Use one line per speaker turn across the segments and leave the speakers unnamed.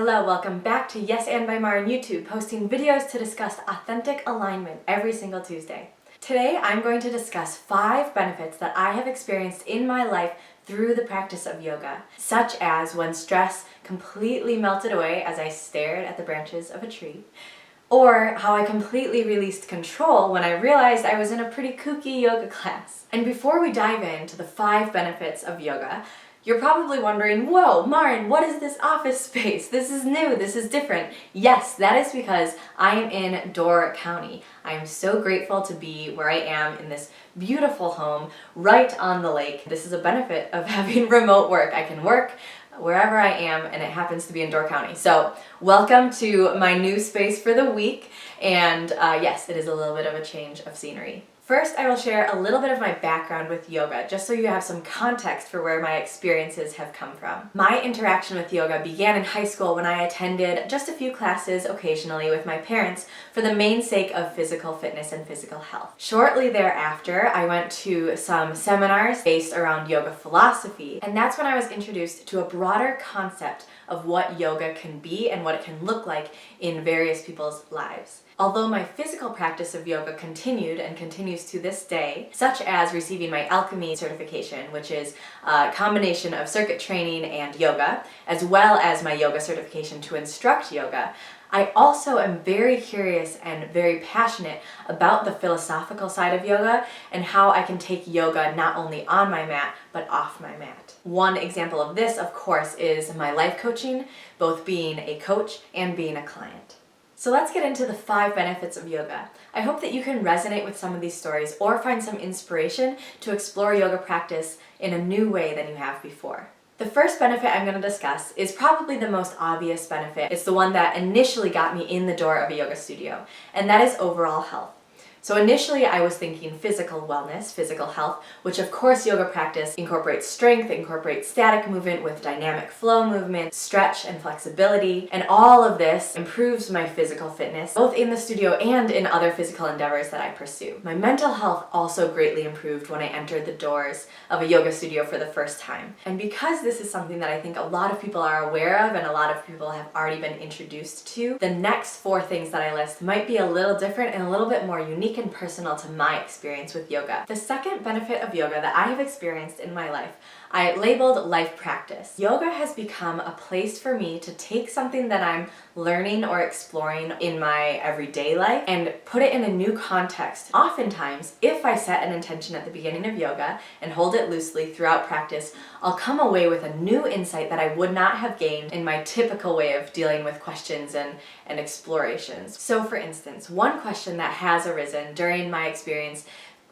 Hola, welcome back to Yes and by Marin YouTube, posting videos to discuss authentic alignment every single Tuesday. Today I'm going to discuss 5 benefits that I have experienced in my life through the practice of yoga, such as when stress completely melted away as I stared at the branches of a tree, or how I completely released control when I realized I was in a pretty kooky yoga class. And before we dive into the 5 benefits of yoga, you're probably wondering, whoa, Marin, what is this office space? This is new, this is different. Yes, that is because I am in Door County. I am so grateful to be where I am in this beautiful home right on the lake. This is a benefit of having remote work. I can work wherever I am, and it happens to be in Door County. So welcome to my new space for the week, and yes, it is a little bit of a change of scenery. First, I will share a little bit of my background with yoga, just so you have some context for where my experiences have come from. My interaction with yoga began in high school when I attended just a few classes occasionally with my parents for the main sake of physical fitness and physical health. Shortly thereafter, I went to some seminars based around yoga philosophy, and that's when I was introduced to a broader concept of what yoga can be and what it can look like in various people's lives. Although my physical practice of yoga continued and continues to this day, such as receiving my alchemy certification, which is a combination of circuit training and yoga, as well as my yoga certification to instruct yoga, I also am very curious and very passionate about the philosophical side of yoga and how I can take yoga not only on my mat, but off my mat. One example of this, of course, is my life coaching, both being a coach and being a client. So let's get into the 5 benefits of yoga. I hope that you can resonate with some of these stories or find some inspiration to explore yoga practice in a new way than you have before. The first benefit I'm going to discuss is probably the most obvious benefit. It's the one that initially got me in the door of a yoga studio, and that is overall health. So initially I was thinking physical wellness, physical health, which of course yoga practice incorporates strength, incorporates static movement with dynamic flow movement, stretch and flexibility, and all of this improves my physical fitness, both in the studio and in other physical endeavors that I pursue. My mental health also greatly improved when I entered the doors of a yoga studio for the first time. And because this is something that I think a lot of people are aware of and a lot of people have already been introduced to, the next 4 things that I list might be a little different and a little bit more unique and personal to my experience with yoga. The second benefit of yoga that I have experienced in my life, I labeled life practice. Yoga has become a place for me to take something that I'm learning or exploring in my everyday life and put it in a new context. Oftentimes, if I set an intention at the beginning of yoga and hold it loosely throughout practice, I'll come away with a new insight that I would not have gained in my typical way of dealing with questions and explorations. So for instance, one question that has arisen during my experience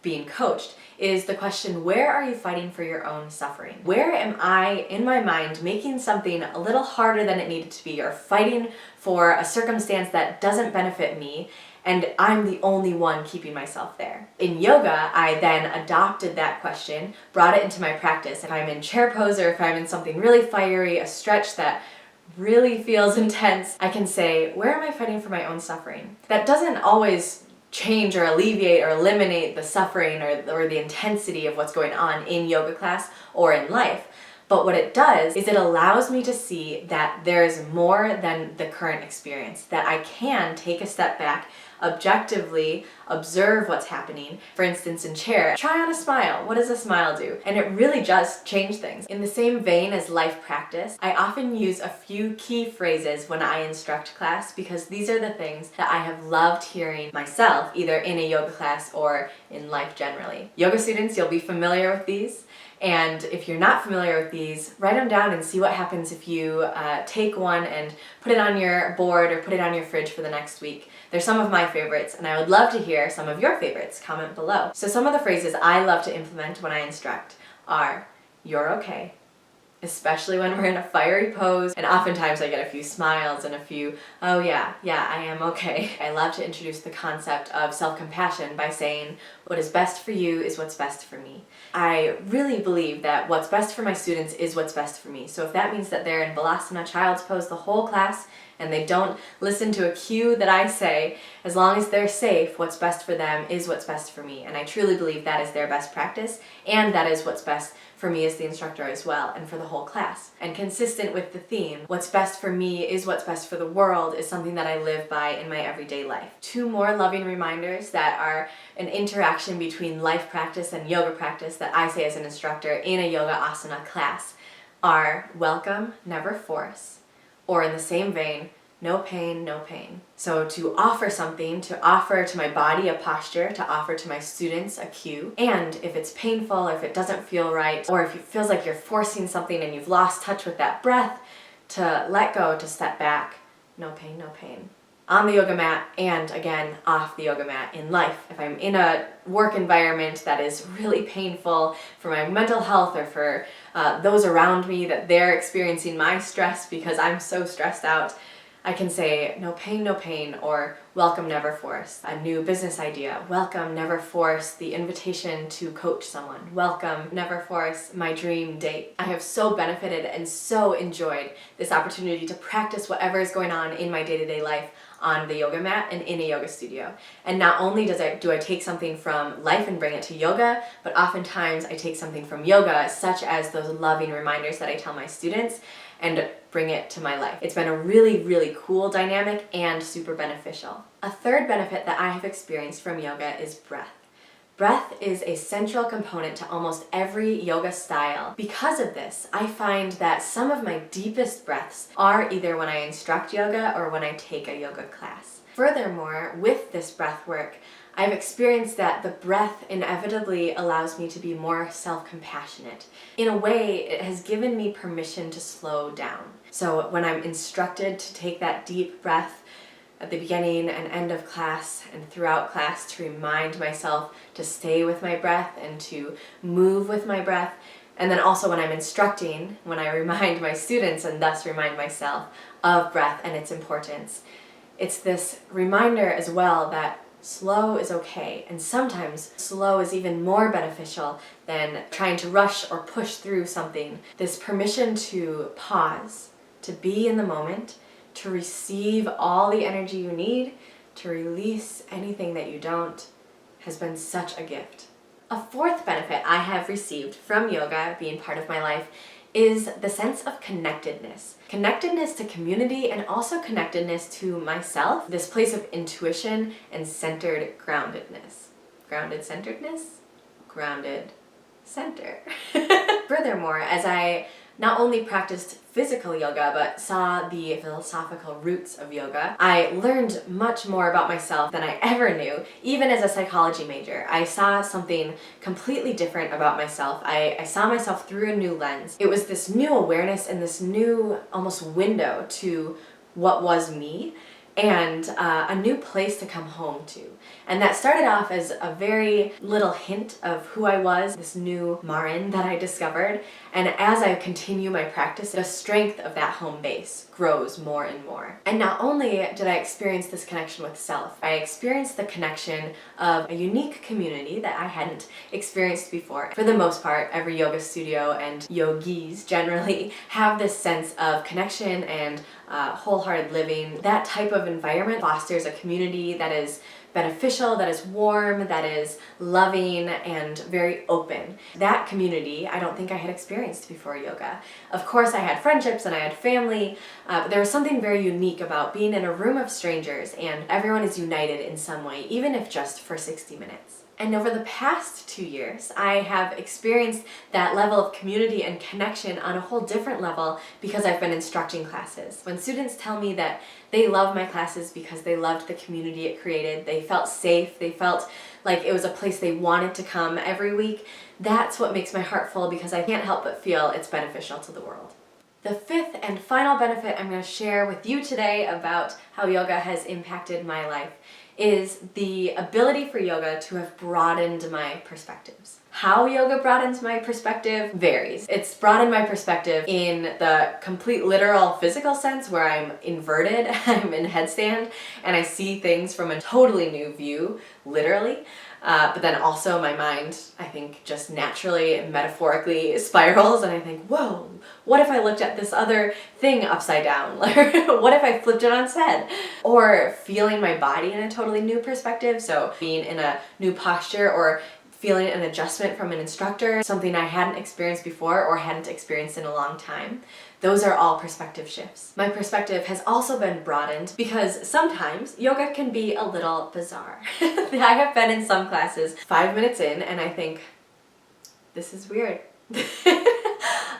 being coached is the question, where are you fighting for your own suffering? Where am I, in my mind, making something a little harder than it needed to be, or fighting for a circumstance that doesn't benefit me, and I'm the only one keeping myself there? In yoga, I then adopted that question, brought it into my practice. If I'm in chair pose or if I'm in something really fiery, a stretch that really feels intense, I can say, where am I fighting for my own suffering? That doesn't always change or alleviate or eliminate the suffering or the intensity of what's going on in yoga class or in life. But what it does is it allows me to see that there is more than the current experience, that I can take a step back, objectively observe what's happening. For instance, in chair, try on a smile. What does a smile do? And it really does change things. In the same vein as life practice, I often use a few key phrases when I instruct class because these are the things that I have loved hearing myself, either in a yoga class or in life generally. Yoga students, you'll be familiar with these. And if you're not familiar with these, write them down and see what happens if you take one and put it on your board or put it on your fridge for the next week. They're some of my favorites, and I would love to hear some of your favorites. Comment below. So some of the phrases I love to implement when I instruct are, you're okay, especially when we're in a fiery pose, and oftentimes I get a few smiles and a few, oh yeah, I am okay. I love to introduce the concept of self-compassion by saying, what is best for you is what's best for me. I really believe that what's best for my students is what's best for me. So if that means that they're in Balasana, child's pose the whole class, and they don't listen to a cue that I say. As long as they're safe, what's best for them is what's best for me. And I truly believe that is their best practice, and that is what's best for me as the instructor as well, and for the whole class. And consistent with the theme, what's best for me is what's best for the world, is something that I live by in my everyday life. 2 more loving reminders that are an interaction between life practice and yoga practice that I say as an instructor in a yoga asana class are welcome, never force, or in the same vein, no pain, no pain. So to offer something, to offer to my body a posture, to offer to my students a cue, and if it's painful, or if it doesn't feel right, or if it feels like you're forcing something and you've lost touch with that breath, to let go, to step back, no pain, no pain. On the yoga mat, and again, off the yoga mat in life. If I'm in a work environment that is really painful for my mental health, or for those around me, that they're experiencing my stress because I'm so stressed out, I can say no pain, or welcome, never force. A new business idea, welcome, never force the invitation to coach someone. Welcome, never force my dream date. I have so benefited and so enjoyed this opportunity to practice whatever is going on in my day-to-day life on the yoga mat and in a yoga studio. And not only do I take something from life and bring it to yoga, but oftentimes I take something from yoga, such as those loving reminders that I tell my students, and bring it to my life. It's been a really, really cool dynamic and super beneficial. A third benefit that I have experienced from yoga is breath. Breath is a central component to almost every yoga style. Because of this, I find that some of my deepest breaths are either when I instruct yoga or when I take a yoga class. Furthermore, with this breath work, I've experienced that the breath inevitably allows me to be more self-compassionate. In a way, it has given me permission to slow down. So when I'm instructed to take that deep breath at the beginning and end of class and throughout class, to remind myself to stay with my breath and to move with my breath, and then also when I'm instructing, when I remind my students and thus remind myself of breath and its importance, it's this reminder as well that slow is okay, and sometimes slow is even more beneficial than trying to rush or push through something. This permission to pause, to be in the moment, to receive all the energy you need, to release anything that you don't, has been such a gift. A fourth benefit I have received from yoga being part of my life is the sense of connectedness. Connectedness to community, and also connectedness to myself, this place of intuition and centered groundedness. Grounded centeredness? Grounded center. Furthermore, as I not only practiced physical yoga, but saw the philosophical roots of yoga, I learned much more about myself than I ever knew. Even as a psychology major, I saw something completely different about myself. I saw myself through a new lens. It was this new awareness and this new almost window to what was me, and a new place to come home to. And that started off as a very little hint of who I was, this new marin that I discovered. And as I continue my practice, the strength of that home base grows more and more. And not only did I experience this connection with self, I experienced the connection of a unique community that I hadn't experienced before. For the most part, every yoga studio and yogis generally have this sense of connection and wholehearted living. That type of environment fosters a community that is beneficial, that is warm, that is loving, and very open. That community I don't think I had experienced before yoga. Of course, I had friendships and I had family, but there was something very unique about being in a room of strangers and everyone is united in some way, even if just for 60 minutes. And over the past 2 years, I have experienced that level of community and connection on a whole different level because I've been instructing classes. When students tell me that they love my classes because they loved the community it created, they felt safe, they felt like it was a place they wanted to come every week, that's what makes my heart full, because I can't help but feel it's beneficial to the world. The fifth and final benefit I'm going to share with you today about how yoga has impacted my life is the ability for yoga to have broadened my perspectives. How yoga broadens my perspective varies. It's broadened my perspective in the complete literal physical sense, where I'm inverted, I'm in headstand, and I see things from a totally new view, literally. But then also my mind, I think, just naturally, metaphorically spirals, and I think, whoa, what if I looked at this other thing upside down? What if I flipped it on its head? Or feeling my body in a totally new perspective, so being in a new posture or feeling an adjustment from an instructor, something I hadn't experienced before or hadn't experienced in a long time. Those are all perspective shifts. My perspective has also been broadened because sometimes yoga can be a little bizarre. I have been in some classes 5 minutes in and I think, this is weird.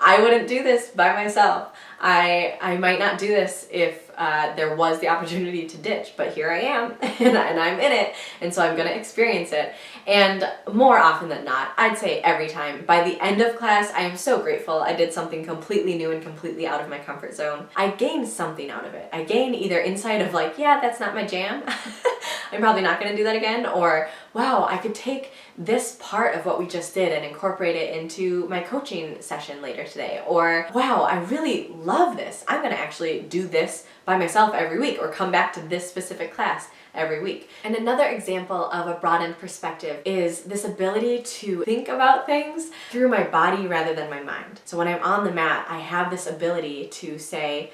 I wouldn't do this by myself. I might not do this if there was the opportunity to ditch, but here I am and I'm in it, and so I'm gonna experience it. And more often than not, I'd say every time, by the end of class, I am so grateful I did something completely new and completely out of my comfort zone. I gained something out of it. I gain either insight of like, yeah, that's not my jam, I'm probably not gonna do that again, or wow, I could take this part of what we just did and incorporate it into my coaching session later today, or wow, I really love this. I'm gonna actually do this by myself every week or come back to this specific class every week. And another example of a broadened perspective is this ability to think about things through my body rather than my mind. So when I'm on the mat, I have this ability to say,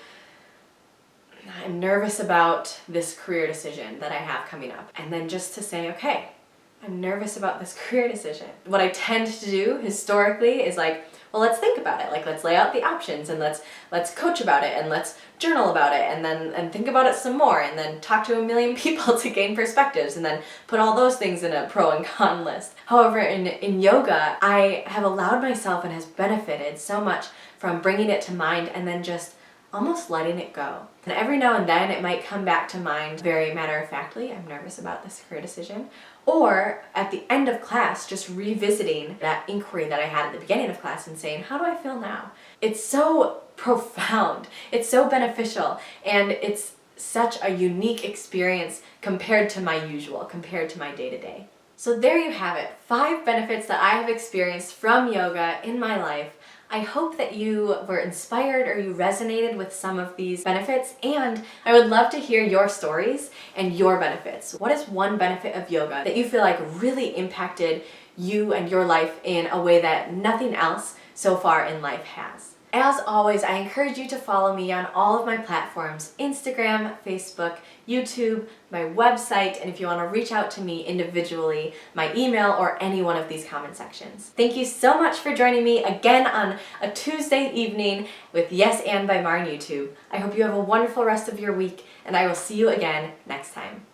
I'm nervous about this career decision that I have coming up. And then just to say, okay, I'm nervous about this career decision. What I tend to do historically is like, well, let's think about it. Like, let's lay out the options and let's coach about it and let's journal about it and think about it some more and then talk to a million people to gain perspectives and then put all those things in a pro and con list. However, in yoga, I have allowed myself and has benefited so much from bringing it to mind and then just almost letting it go. And every now and then it might come back to mind very matter-of-factly, I'm nervous about this career decision. Or at the end of class, just revisiting that inquiry that I had at the beginning of class and saying, how do I feel now? It's so profound, it's so beneficial, and it's such a unique experience compared to my usual, compared to my day-to-day. So there you have it, 5 benefits that I have experienced from yoga in my life. I hope that you were inspired or you resonated with some of these benefits, and I would love to hear your stories and your benefits. What is one benefit of yoga that you feel like really impacted you and your life in a way that nothing else so far in life has? As always, I encourage you to follow me on all of my platforms, Instagram, Facebook, YouTube, my website, and if you want to reach out to me individually, my email or any one of these comment sections. Thank you so much for joining me again on a Tuesday evening with Yes and by Marin YouTube. I hope you have a wonderful rest of your week, and I will see you again next time.